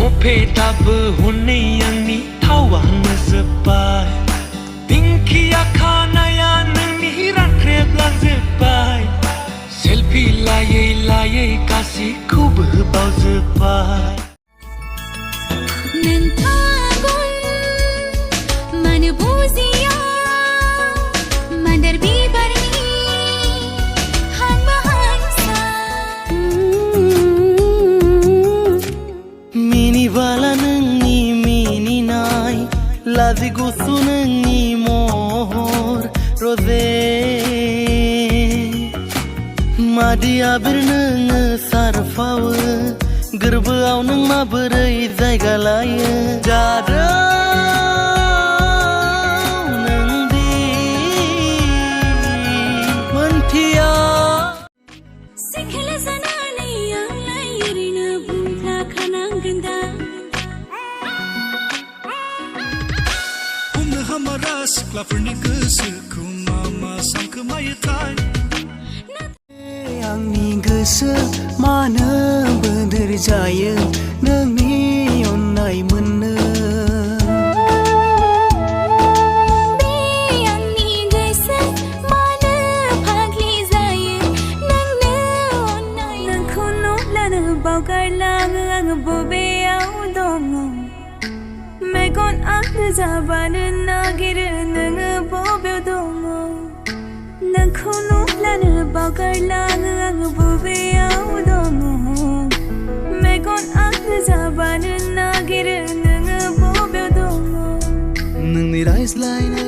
मोफेदाबो हनै आंनि थावानो जोब्बाय दिंखिया खानाया नोंनि रानख्रेबलांजोब्बाय सेल्फि लायै लायै गासैखौबो बावजोब्बाय Lazi gusto nangni mohor rose Madi abir nang sarfaw Gerbeaw nang maberai jayga laya Jadaw nang di mantia Sekhla zanani yang layirina bumla khanang ganda Hamara siklaफोरनि गोसोखौ मा सानखोमायोथाय आंनि गोसो मानो बोदोर जायो नोंनि अननाय मोननो बे आंनि गोसो मानो फाग्लि जायो नोंनो अननाय नोंखौ नुब्लानो बावगारलाङो आङो बबेयाव दङ मेगन आंनो जाबानो नागिरो नोङो बबेयाव दङ नोंखौ नुब्लानो बावगारलाङो आङो बबेयाव दङ मेगन आंनो जाबानो नागिरो नोङो बबेयाव दङ नोंनि रायज्लायनाय